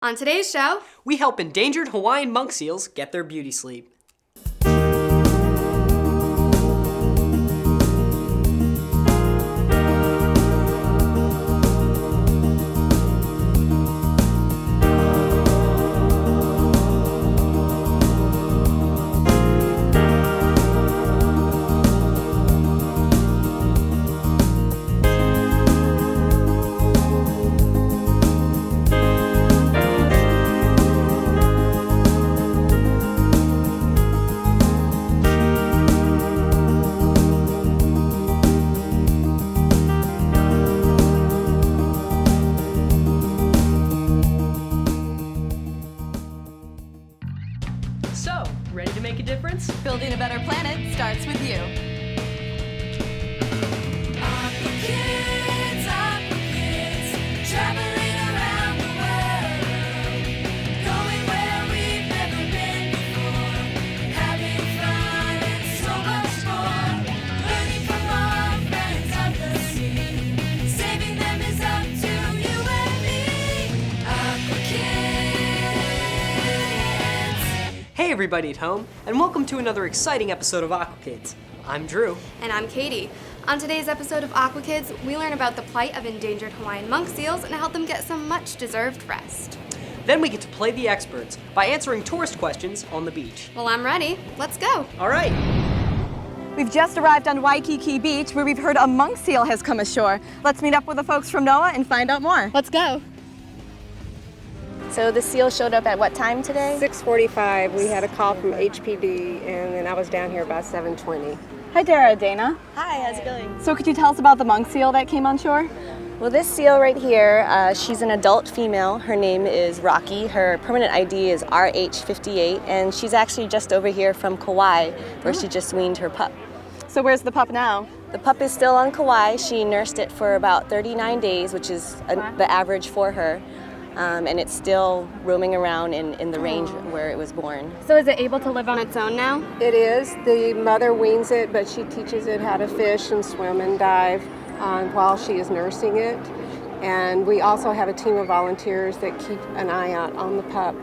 On today's show, we help endangered Hawaiian monk seals get their beauty sleep. So, ready to make a difference? building a better planet starts with you. Aqua kids, traveling around the world, going where we've never been before, having fun and so much more, learning from our friends of the sea, saving them is up to you and me. Aqua kids. Hey everybody at home, and welcome to another exciting episode of Aqua Kids. I'm Drew. And I'm Katie. On today's episode of Aqua Kids, we learn about the plight of endangered Hawaiian monk seals and help them get some much-deserved rest. Then we get to play the experts by answering tourist questions on the beach. Well, I'm ready. Let's go. All right. We've just arrived on Waikiki Beach where we've heard a monk seal has come ashore. Let's meet up with the folks from NOAA and find out more. Let's go. So the seal showed up at what time today? 6:45, we had a call from HPD, and then I was down here about 7:20. Hi Dara, Dana. Hi, how's it going? So could you tell us about the monk seal that came on shore? Well, this seal right here, she's an adult female. Her name is Rocky. Her permanent ID is RH58, and she's actually just over here from Kauai, where she just weaned her pup. So where's the pup now? The pup is still on Kauai. She nursed it for about 39 days, which is the average for her. And it's still roaming around in the range where it was born. So is it able to live on its own now? It is. The mother weans it, but she teaches it how to fish and swim and dive while she is nursing it. And we also have a team of volunteers that keep an eye out on the pup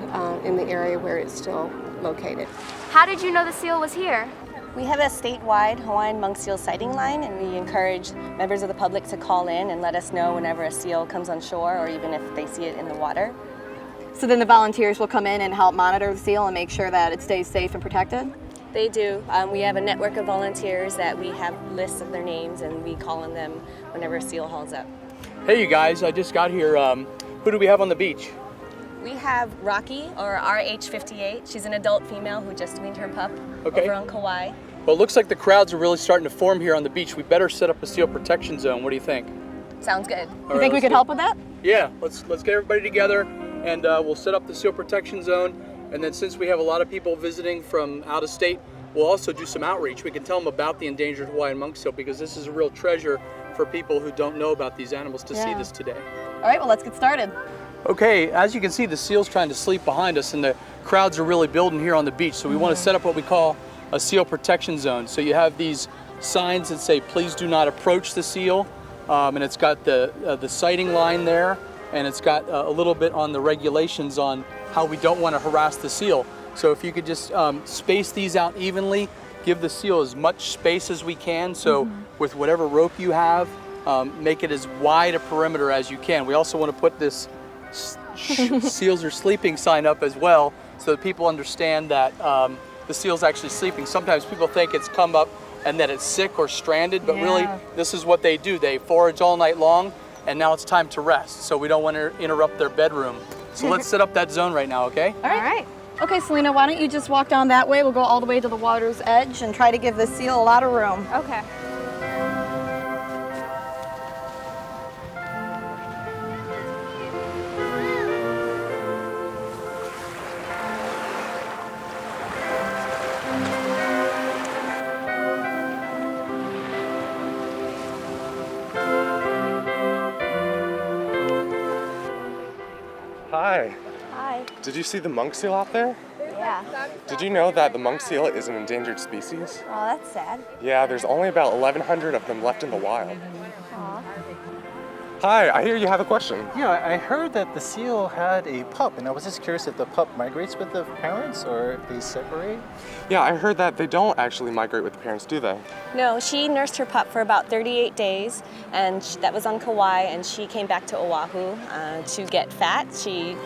in the area where it's still located. How did you know the seal was here? We have a statewide Hawaiian Monk Seal sighting line, and we encourage members of the public to call in and let us know whenever a seal comes on shore or even if they see it in the water. So then the volunteers will come in and help monitor the seal and make sure that it stays safe and protected? They do. We have a network of volunteers that we have lists of their names, and we call on them whenever a seal hauls up. Hey you guys, I just got here. Who do we have on the beach? We have Rocky, or RH58. She's an adult female who just weaned her pup over on Kauai. Well, it looks like the crowds are really starting to form here on the beach. We better set up a seal protection zone. What do you think? Sounds good. You think we could help with that? Yeah, let's get everybody together, and we'll set up the seal protection zone. And then since we have a lot of people visiting from out of state, we'll also do some outreach. We can tell them about the endangered Hawaiian monk seal because this is a real treasure for people who don't know about these animals to see this today. All right, well let's get started. Okay, as you can see, the seal's trying to sleep behind us, and the crowds are really building here on the beach. So we want to set up what we call a seal protection zone. So you have these signs that say, please do not approach the seal. And it's got the sighting line there, and it's got a little bit on the regulations on how we don't want to harass the seal. So if you could just space these out evenly, give the seal as much space as we can. So with whatever rope you have, make it as wide a perimeter as you can. We also want to put this seals are sleeping sign up as well, so that people understand that the seal's actually sleeping. Sometimes people think it's come up and that it's sick or stranded, but really this is what they do. They forage all night long, and now it's time to rest, so we don't want to interrupt their bedroom. So let's set up that zone right now, okay? All right. Okay, Selena, why don't you just walk down that way? We'll go all the way to the water's edge and try to give the seal a lot of room. Okay. Hi. Hi. Did you see the monk seal out there? Yeah. Did you know that the monk seal is an endangered species? Oh, that's sad. Yeah, there's only about 1,100 of them left in the wild. Aw. Hi, I hear you have a question. Yeah, I heard that the seal had a pup, and I was just curious if the pup migrates with the parents or if they separate. Yeah, I heard that they don't actually migrate with the parents, do they? No, she nursed her pup for about 38 days, and that was on Kauai, and she came back to Oahu to get fat. She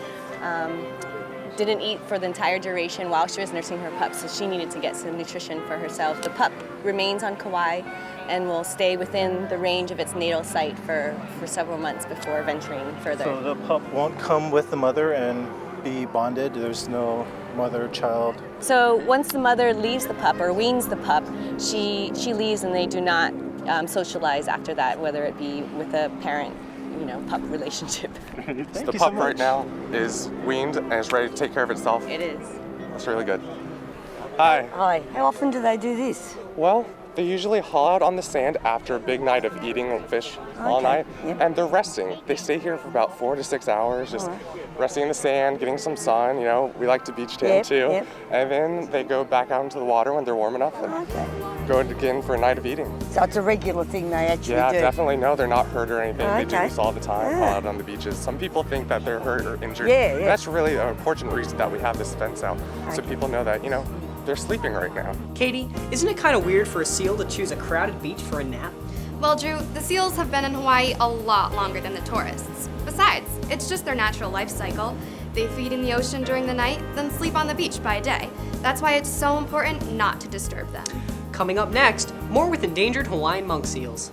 didn't eat for the entire duration while she was nursing her pup, so she needed to get some nutrition for herself. The pup remains on Kauai and will stay within the range of its natal site for several months before venturing further. So the pup won't come with the mother and be bonded? There's no mother-child? So once the mother leaves the pup or weans the pup, she leaves and they do not socialize after that, whether it be with a parent, pup relationship. The pup right now is weaned and is ready to take care of itself. It is. That's really good. Hi. Hi. How often do they do this? Well, they usually haul out on the sand after a big night of eating fish all night, and they're resting. They stay here for about 4 to 6 hours, just resting in the sand, getting some sun. We like to beach tan too. And then they go back out into the water when they're warm enough and go again for a night of eating. So it's a regular thing they actually do? Yeah, definitely. No, they're not hurt or anything. They do Okay. this all the time out on the beaches. Some people think that they're hurt or injured. Yeah. That's really an important reason that we have this fence out, so people know that, they're sleeping right now. Katie, isn't it kind of weird for a seal to choose a crowded beach for a nap? Well, Drew, the seals have been in Hawaii a lot longer than the tourists. Besides, it's just their natural life cycle. They feed in the ocean during the night, then sleep on the beach by day. That's why it's so important not to disturb them. Coming up next, more with endangered Hawaiian monk seals.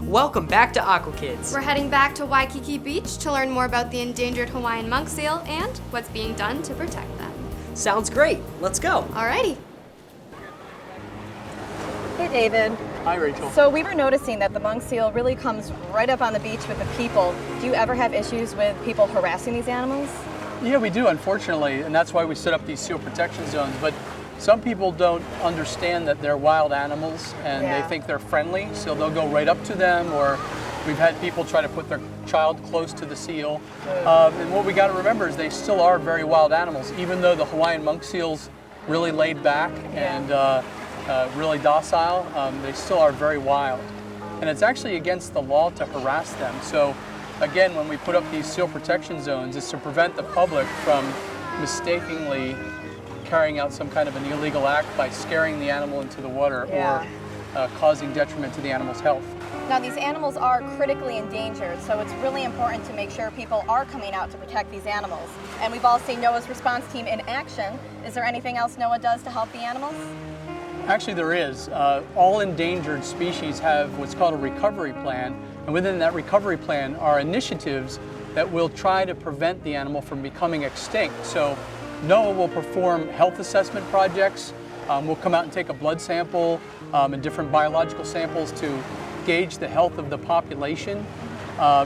Welcome back to Aqua Kids. We're heading back to Waikiki Beach to learn more about the endangered Hawaiian monk seal and what's being done to protect them. Sounds great. Let's go. Alrighty. Hey, David. Hi, Rachel. So we were noticing that the monk seal really comes right up on the beach with the people. Do you ever have issues with people harassing these animals? Yeah, we do, unfortunately, and that's why we set up these seal protection zones. But some people don't understand that they're wild animals and they think they're friendly, so they'll go right up to them, or we've had people try to put their child close to the seal. And what we got to remember is they still are very wild animals, even though the Hawaiian monk seal's really laid back and really docile, they still are very wild. And it's actually against the law to harass them. So again, when we put up these seal protection zones, it's to prevent the public from mistakenly carrying out some kind of an illegal act by scaring the animal into the water or causing detriment to the animal's health. Now, these animals are critically endangered, so it's really important to make sure people are coming out to protect these animals. And we've all seen NOAA's response team in action. Is there anything else NOAA does to help the animals? Actually, there is. All endangered species have what's called a recovery plan, and within that recovery plan are initiatives that will try to prevent the animal from becoming extinct. So NOAA will perform health assessment projects. We'll come out and take a blood sample and different biological samples to gauge the health of the population.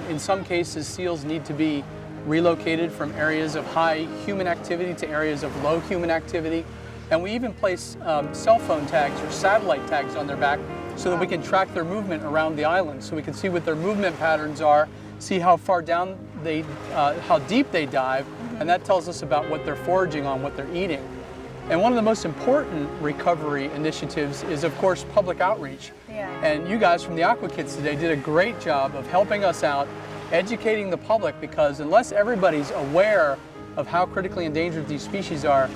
In some cases, seals need to be relocated from areas of high human activity to areas of low human activity. And we even place cell phone tags or satellite tags on their back so that we can track their movement around the island. So we can see what their movement patterns are, see how far down how deep they dive, and that tells us about what they're foraging on, what they're eating. And one of the most important recovery initiatives is, of course, public outreach. And you guys from the Aqua Kids today did a great job of helping us out, educating the public, because unless everybody's aware of how critically endangered these species are,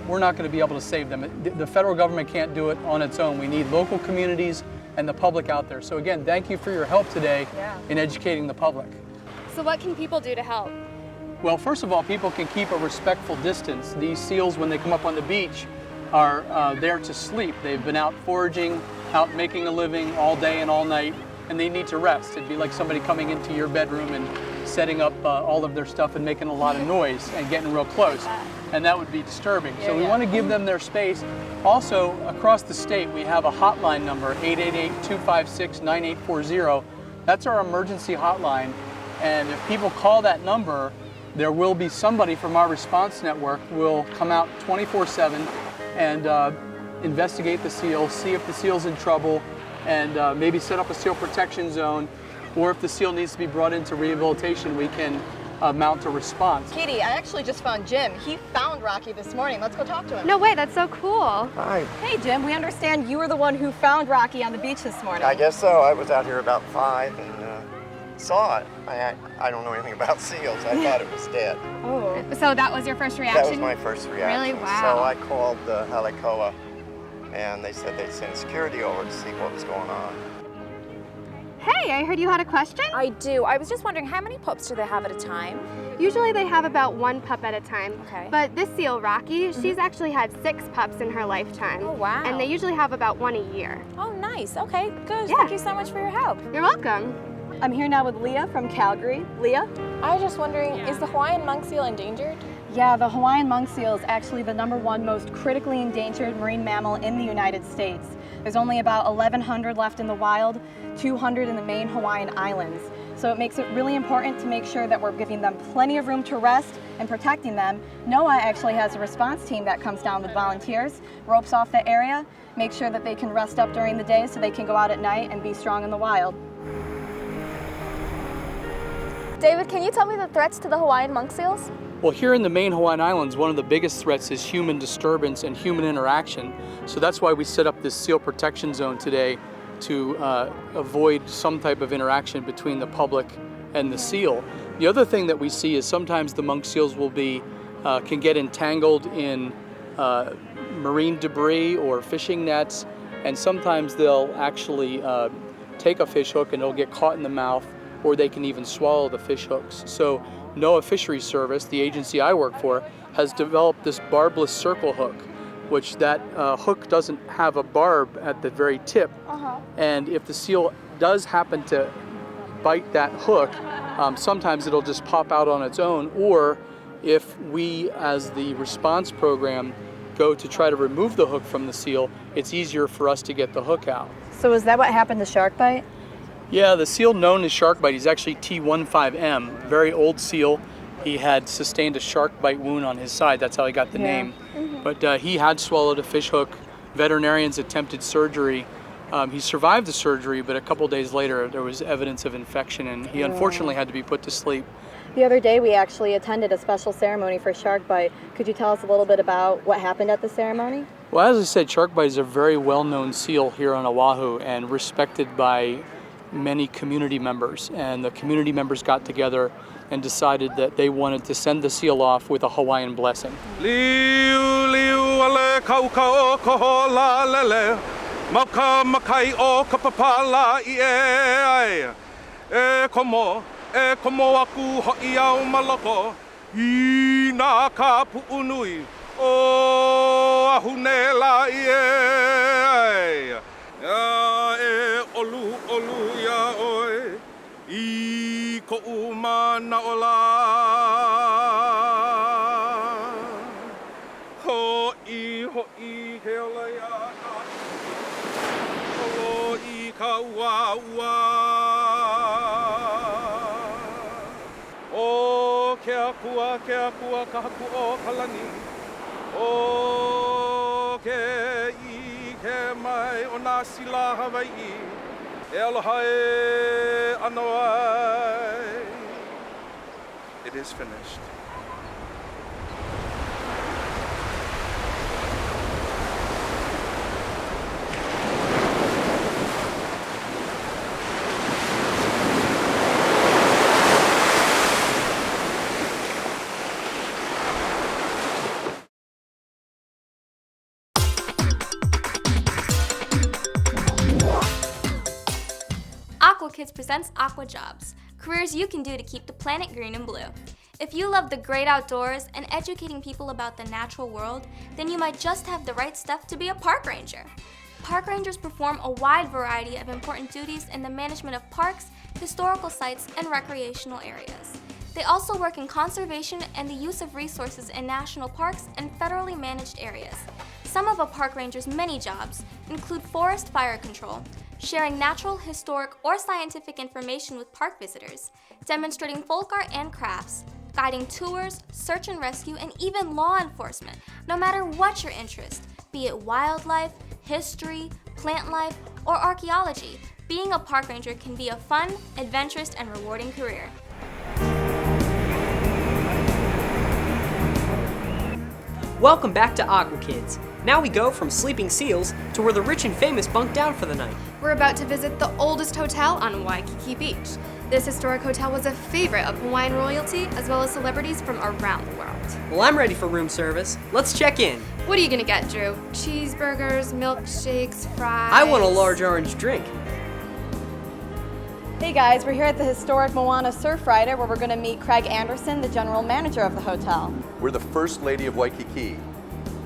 we're not going to be able to save them. The federal government can't do it on its own. We need local communities and the public out there. So again, thank you for your help today in educating the public. So what can people do to help? Well, first of all, people can keep a respectful distance. These seals, when they come up on the beach, are there to sleep. They've been out foraging, out making a living all day and all night, and they need to rest. It'd be like somebody coming into your bedroom and setting up all of their stuff and making a lot of noise and getting real close, and that would be disturbing. So we want to give them their space. Also, across the state, we have a hotline number, 888-256-9840. That's our emergency hotline, and if people call that number, there will be somebody from our response network will come out 24/7 and investigate the seal, see if the seal's in trouble, and maybe set up a seal protection zone, or if the seal needs to be brought into rehabilitation, we can mount a response. Katie, I actually just found Jim. He found Rocky this morning. Let's go talk to him. No way, that's so cool. Hi. Hey, Jim, we understand you were the one who found Rocky on the beach this morning. I guess so. I was out here about 5 and saw it. I don't know anything about seals. I thought it was dead. Oh. So that was your first reaction? That was my first reaction. Really? Wow. So I called the NOAA, and they said they'd send security over to see what was going on. Hey, I heard you had a question? I do. I was just wondering, how many pups do they have at a time? Usually they have about 1 pup at a time. Okay. But this seal, Rocky, she's actually had 6 pups in her lifetime. Oh, wow. And they usually have about 1 a year. Oh, nice. Okay, good. Yeah. Thank you so much for your help. You're welcome. I'm here now with Leah from Calgary. Leah? I was just wondering, is the Hawaiian monk seal endangered? Yeah, the Hawaiian monk seal is actually the #1 most critically endangered marine mammal in the United States. There's only about 1,100 left in the wild, 200 in the main Hawaiian Islands. So it makes it really important to make sure that we're giving them plenty of room to rest and protecting them. NOAA actually has a response team that comes down with volunteers, ropes off the area, makes sure that they can rest up during the day so they can go out at night and be strong in the wild. David, can you tell me the threats to the Hawaiian monk seals? Well, here in the main Hawaiian Islands, one of the biggest threats is human disturbance and human interaction. So that's why we set up this seal protection zone today to avoid some type of interaction between the public and the seal. The other thing that we see is sometimes the monk seals will can get entangled in marine debris or fishing nets, and sometimes they'll actually take a fish hook and it'll get caught in the mouth, or they can even swallow the fish hooks. So NOAA Fisheries Service, the agency I work for, has developed this barbless circle hook, which that hook doesn't have a barb at the very tip. And if the seal does happen to bite that hook, sometimes it'll just pop out on its own, or if we, as the response program, go to try to remove the hook from the seal, it's easier for us to get the hook out. So is that what happened to shark bite? Yeah, the seal known as shark bite, he's actually T15M, very old seal. He had sustained a shark bite wound on his side, that's how he got the name. But he had swallowed a fish hook. Veterinarians attempted surgery. He survived the surgery, but a couple days later there was evidence of infection, and he unfortunately had to be put to sleep. The other day we actually attended a special ceremony for shark bite. Could you tell us a little bit about what happened at the ceremony? Well, as I said, shark bite is a very well-known seal here on Oahu and respected by many community members. And the community members got together and decided that they wanted to send the seal off with a Hawaiian blessing. Liu liu ale kau kau koho la lele maka makai o kapapala I e komo aku ho'i au maloko I nā ka pu'unui o ahune la I olu ya oi I ko'u mana ola ho'i he ola ya o I ka ua o ke akua ka haku o kalani o ke I ke mai o nā sila Hawaii e aloha e ano ai. It is finished. Aqua Kids presents Aqua Jobs, careers you can do to keep the planet green and blue. If you love the great outdoors and educating people about the natural world, then you might just have the right stuff to be a park ranger. Park rangers perform a wide variety of important duties in the management of parks, historical sites, and recreational areas. They also work in conservation and the use of resources in national parks and federally managed areas. Some of a park ranger's many jobs include forest fire control, sharing natural, historic, or scientific information with park visitors, demonstrating folk art and crafts, guiding tours, search and rescue, and even law enforcement, no matter what your interest, be it wildlife, history, plant life, or archaeology. Being a park ranger can be a fun, adventurous, and rewarding career. Welcome back to Aqua Kids. Now we go from sleeping seals to where the rich and famous bunk down for the night. We're about to visit the oldest hotel on Waikiki Beach. This historic hotel was a favorite of Hawaiian royalty as well as celebrities from around the world. Well, I'm ready for room service. Let's check in. What are you gonna get, Drew? Cheeseburgers, milkshakes, fries? I want a large orange drink. Hey guys, we're here at the historic Moana Surfrider where we're going to meet Craig Anderson, the general manager of the hotel. We're the First Lady of Waikiki.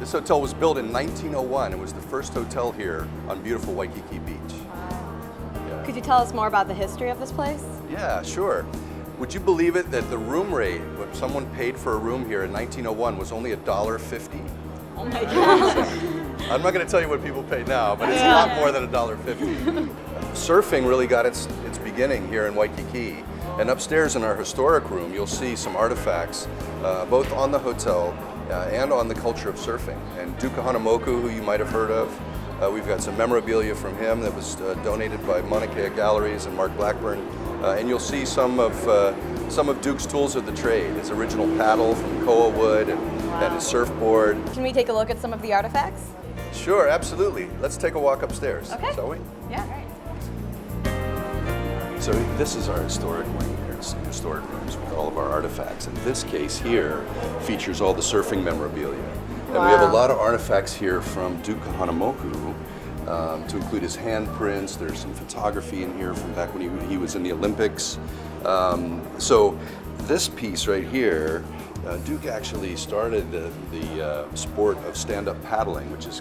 This hotel was built in 1901. It was the first hotel here on beautiful Waikiki Beach. Yeah. Could you tell us more about the history of this place? Yeah, sure. Would you believe it that the room rate, what someone paid for a room here in 1901 was only $1.50? Oh my God. I'm not going to tell you what people pay now, but it's a lot more than $1.50. Surfing really got its beginning here in Waikiki. And upstairs in our historic room, you'll see some artifacts, both on the hotel and on the culture of surfing. And Duke Kahanamoku, who you might have heard of, we've got some memorabilia from him that was donated by Mauna Kea Galleries and Mark Blackburn. And you'll see some of Duke's tools of the trade, his original paddle from koa wood and his surfboard. Can we take a look at some of the artifacts? Sure, absolutely. Let's take a walk upstairs, Okay. shall we? Yeah. So this is our historic wing here, historic rooms with all of our artifacts. And this case here features all the surfing memorabilia. And we have a lot of artifacts here from Duke Kahanamoku, to include his handprints. There's some photography in here from back when he was in the Olympics. So this piece right here, Duke actually started the sport of stand-up paddling, which it's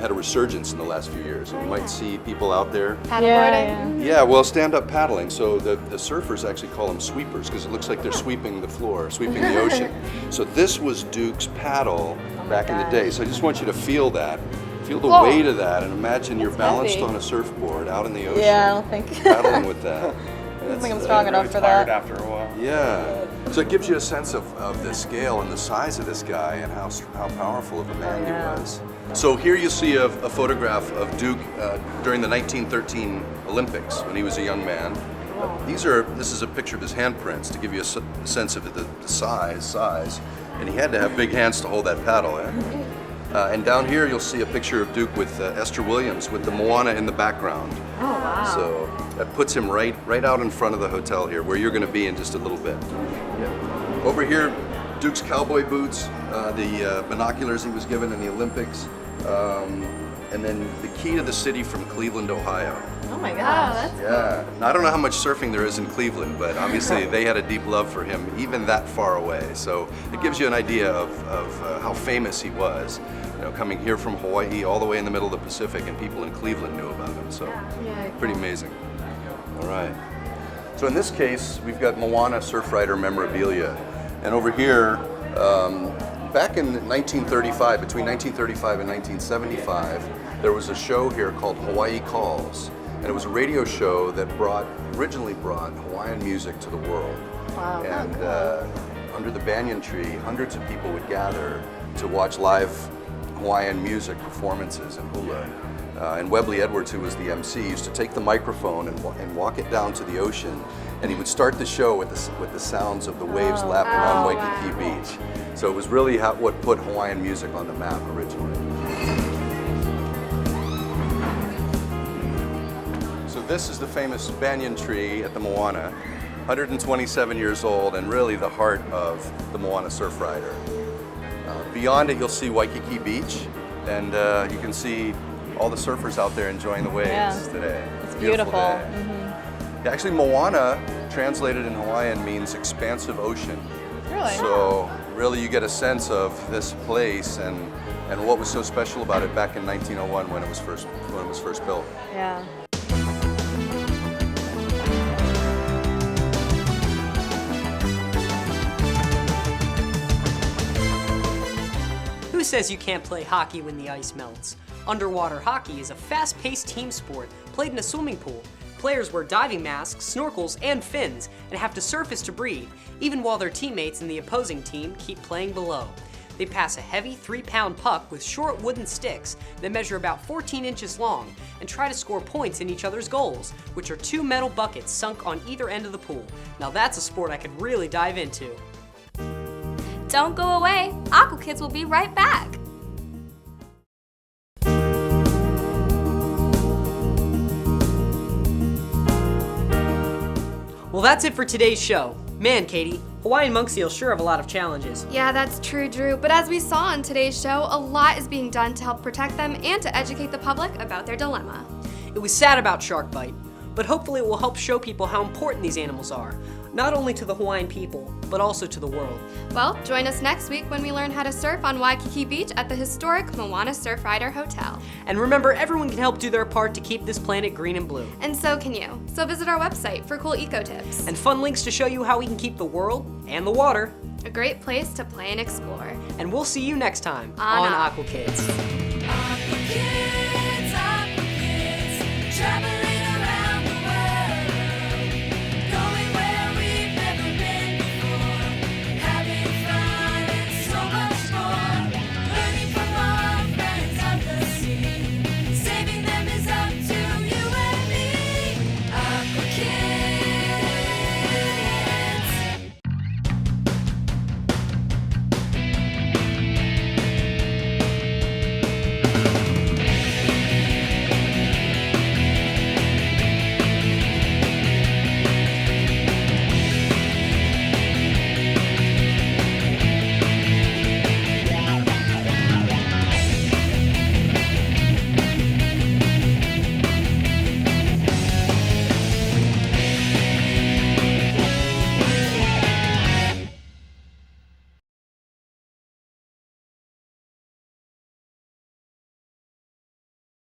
had a resurgence in the last few years. And you might see people out there. Paddleboarding? Yeah, well, stand-up paddling. So the surfers actually call them sweepers because it looks like they're sweeping the floor, sweeping the ocean. So this was Duke's paddle back in the day. So I just want you to feel that. Feel the weight of that and imagine you're balanced on a surfboard out in the ocean. Yeah, I don't think. Paddling with that. I don't think I'm strong enough for that. After a while. Yeah. So it gives you a sense of the scale and the size of this guy and how powerful of a man he was. So here you see a photograph of Duke during the 1913 Olympics when he was a young man. This is a picture of his handprints to give you a sense of the size. And he had to have big hands to hold that paddle. And down here you'll see a picture of Duke with Esther Williams with the Moana in the background. Oh, wow. So that puts him right out in front of the hotel here, where you're going to be in just a little bit. Yeah. Over here, Duke's cowboy boots, the binoculars he was given in the Olympics, and then the key to the city from Cleveland, Ohio. Oh my gosh. Yeah. Now, I don't know how much surfing there is in Cleveland, but obviously they had a deep love for him, even that far away. So it gives you an idea of how famous he was. You know, coming here from Hawaii all the way in the middle of the Pacific, and people in Cleveland knew about him. So pretty amazing. All right. So in this case, we've got Moana Surfrider memorabilia. And over here, back in 1935, between 1935 and 1975, there was a show here called Hawaii Calls. And it was a radio show that originally brought Hawaiian music to the world. Wow. And under the banyan tree, hundreds of people would gather to watch live Hawaiian music performances in hula. And Webley Edwards, who was the MC, used to take the microphone and walk it down to the ocean, and he would start the show with the sounds of the waves lapping on Waikiki Beach. So it was really what put Hawaiian music on the map originally. So this is the famous banyan tree at the Moana, 127 years old, and really the heart of the Moana Surfrider. Beyond it, you'll see Waikiki Beach, and you can see all the surfers out there enjoying the waves today. It's beautiful. Day. Yeah, actually, Moana, translated in Hawaiian, means expansive ocean. Really? So really you get a sense of this place and what was so special about it back in 1901 when it was first built. Yeah. Who says you can't play hockey when the ice melts? Underwater hockey is a fast-paced team sport played in a swimming pool. Players wear diving masks, snorkels, and fins, and have to surface to breathe, even while their teammates in the opposing team keep playing below. They pass a heavy 3-pound puck with short wooden sticks that measure about 14 inches long and try to score points in each other's goals, which are 2 metal buckets sunk on either end of the pool. Now that's a sport I could really dive into. Don't go away. Aqua Kids will be right back. Well, that's it for today's show. Man, Katie, Hawaiian monk seals sure have a lot of challenges. Yeah, that's true, Drew. But as we saw on today's show, a lot is being done to help protect them and to educate the public about their dilemma. It was sad about shark bite, but hopefully it will help show people how important these animals are, not only to the Hawaiian people, but also to the world. Well, join us next week when we learn how to surf on Waikiki Beach at the historic Moana Surfrider Hotel. And remember, everyone can help do their part to keep this planet green and blue. And so can you. So visit our website for cool eco tips. And fun links to show you how we can keep the world and the water a great place to play and explore. And we'll see you next time on Aqua Kids. Aqua Kids, travel